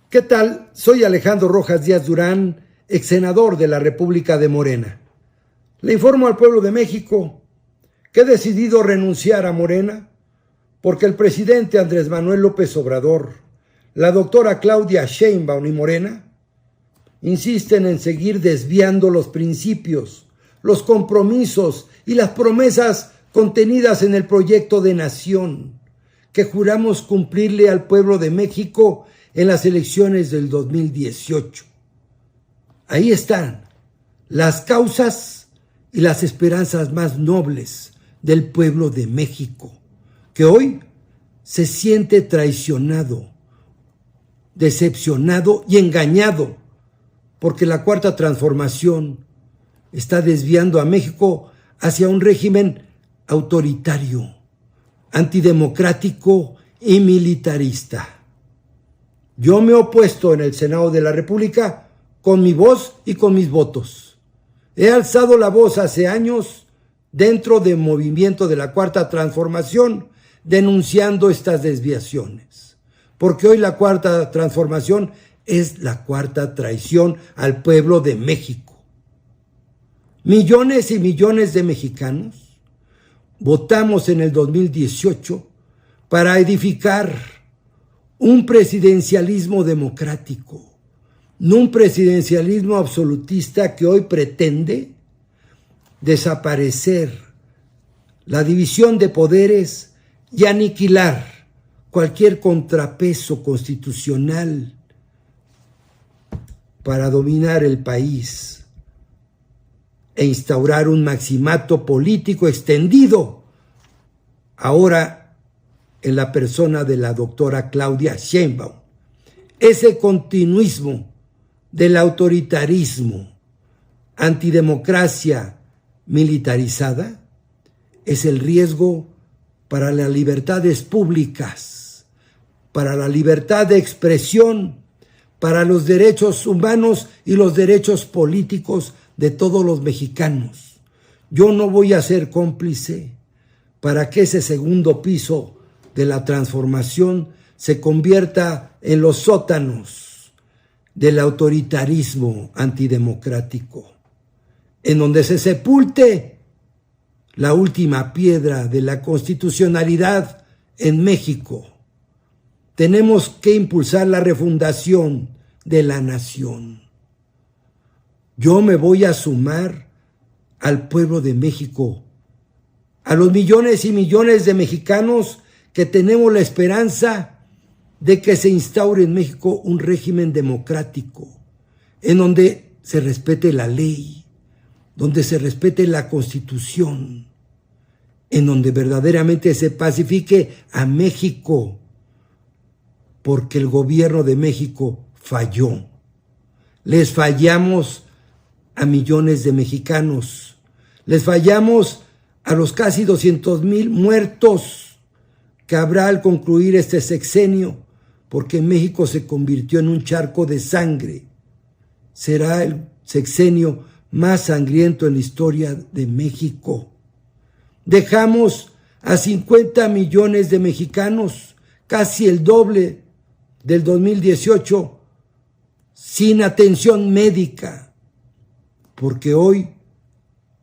¿Qué tal? Soy Alejandro Rojas Díaz Durán, ex senador de la República de Morena. Le informo al pueblo de México que he decidido renunciar a Morena porque el presidente Andrés Manuel López Obrador, la doctora Claudia Sheinbaum y Morena insisten en seguir desviando los principios, los compromisos y las promesas contenidas en el proyecto de nación que juramos cumplirle al pueblo de México en las elecciones del 2018. Ahí están las causas y las esperanzas más nobles del pueblo de México, que hoy se siente traicionado, decepcionado y engañado, porque la Cuarta Transformación está desviando a México hacia un régimen autoritario, antidemocrático y militarista. Yo me he opuesto en el Senado de la República con mi voz y con mis votos. He alzado la voz hace años dentro del movimiento de la Cuarta Transformación denunciando estas desviaciones, porque hoy la Cuarta Transformación es la cuarta traición al pueblo de México. Millones y millones de mexicanos votamos en el 2018 para edificar un presidencialismo democrático, no un presidencialismo absolutista que hoy pretende desaparecer la división de poderes y aniquilar cualquier contrapeso constitucional para dominar el país e instaurar un maximato político extendido ahora en la persona de la doctora Claudia Sheinbaum. Ese continuismo del autoritarismo, antidemocracia militarizada, es el riesgo para las libertades públicas, para la libertad de expresión, para los derechos humanos y los derechos políticos de todos los mexicanos. Yo no voy a ser cómplice para que ese segundo piso de la transformación se convierta en los sótanos del autoritarismo antidemocrático, en donde se sepulte la última piedra de la constitucionalidad en México. Tenemos que impulsar la refundación de la nación. Yo me voy a sumar al pueblo de México, a los millones y millones de mexicanos que tenemos la esperanza de que se instaure en México un régimen democrático, en donde se respete la ley, donde se respete la Constitución, en donde verdaderamente se pacifique a México, porque el gobierno de México falló. Les fallamos a millones de mexicanos. Les fallamos a los casi 200,000 muertos que habrá al concluir este sexenio, porque México se convirtió en un charco de sangre. Será el sexenio más sangriento en la historia de México. Dejamos a 50 millones de mexicanos, casi el doble del 2018, sin atención médica, porque hoy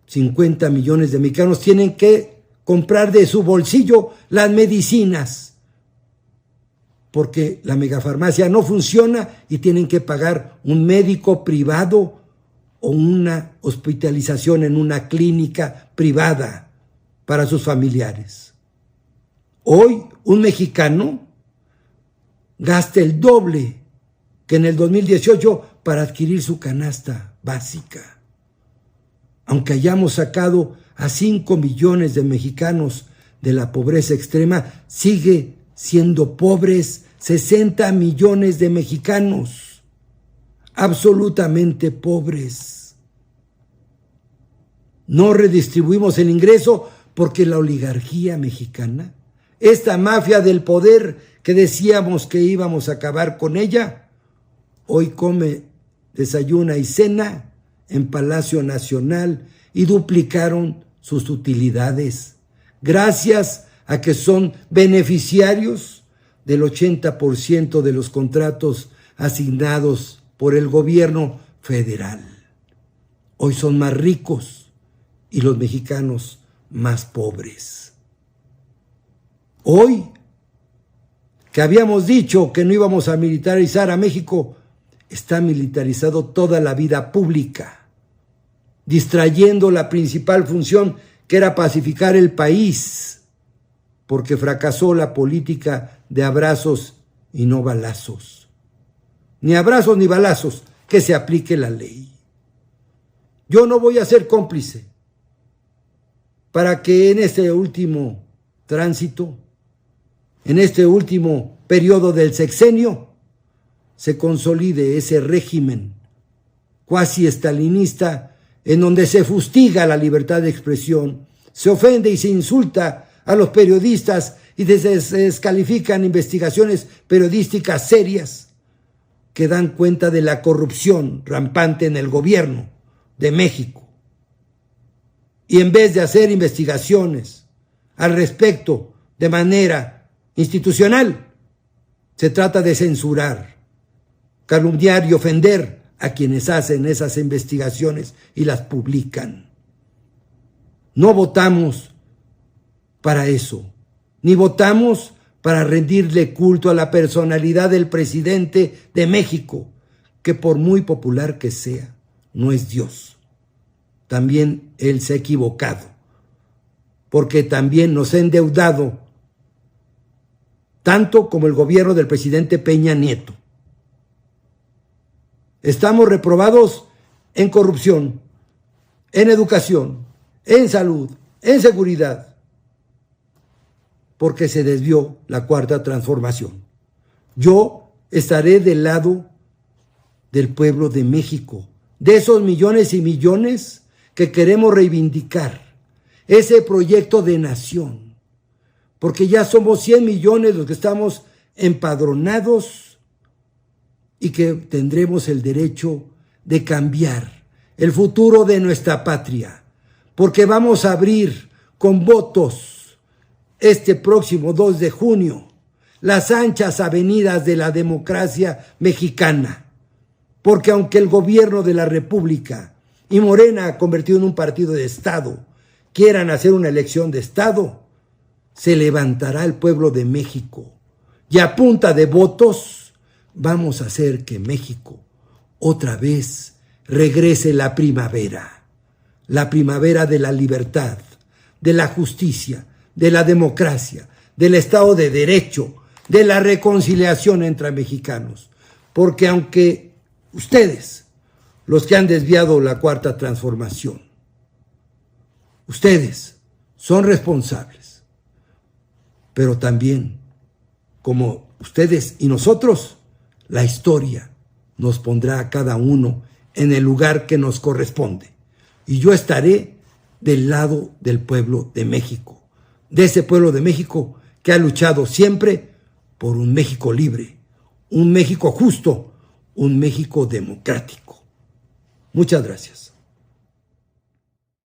50 millones de mexicanos tienen que comprar de su bolsillo las medicinas, porque la megafarmacia no funciona y tienen que pagar un médico privado o una hospitalización en una clínica privada para sus familiares. Hoy un mexicano gasta el doble que en el 2018 para adquirir su canasta básica. Aunque hayamos sacado a 5 millones de mexicanos de la pobreza extrema, sigue siendo pobres 60 millones de mexicanos, absolutamente pobres. No redistribuimos el ingreso porque la oligarquía mexicana, esta mafia del poder que decíamos que íbamos a acabar con ella, hoy come, desayuna y cena en Palacio Nacional y duplicaron sus utilidades, gracias a que son beneficiarios del 80% de los contratos asignados por el gobierno federal. Hoy son más ricos y los mexicanos más pobres. Hoy, que habíamos dicho que no íbamos a militarizar a México, está militarizado toda la vida pública, distrayendo la principal función, que era pacificar el país, porque fracasó la política de abrazos y no balazos. Ni abrazos ni balazos, que se aplique la ley. Yo no voy a ser cómplice para que en este último tránsito, en este último periodo del sexenio, se consolide ese régimen cuasi estalinista en donde se fustiga la libertad de expresión, se ofende y se insulta a los periodistas y se descalifican investigaciones periodísticas serias que dan cuenta de la corrupción rampante en el gobierno de México. Y en vez de hacer investigaciones al respecto de manera institucional, se trata de censurar, calumniar y ofender a quienes hacen esas investigaciones y las publican. No votamos para eso, ni votamos para rendirle culto a la personalidad del presidente de México, que por muy popular que sea, no es Dios. También él se ha equivocado, porque también nos ha endeudado, tanto como el gobierno del presidente Peña Nieto. Estamos reprobados en corrupción, en educación, en salud, en seguridad, porque se desvió la cuarta transformación. Yo estaré del lado del pueblo de México, de esos millones y millones que queremos reivindicar ese proyecto de nación, porque ya somos 100 millones los que estamos empadronados y que tendremos el derecho de cambiar el futuro de nuestra patria, porque vamos a abrir con votos este próximo 2 de junio las anchas avenidas de la democracia mexicana, porque aunque el gobierno de la República y Morena, convertido en un partido de Estado, quieran hacer una elección de Estado, se levantará el pueblo de México y a punta de votos vamos a hacer que México otra vez regrese la primavera de la libertad, de la justicia, de la democracia, del Estado de Derecho, de la reconciliación entre mexicanos. Porque aunque ustedes, los que han desviado la cuarta transformación, ustedes son responsables, pero también, como ustedes y nosotros, la historia nos pondrá a cada uno en el lugar que nos corresponde. Y yo estaré del lado del pueblo de México, de ese pueblo de México que ha luchado siempre por un México libre, un México justo, un México democrático. Muchas gracias.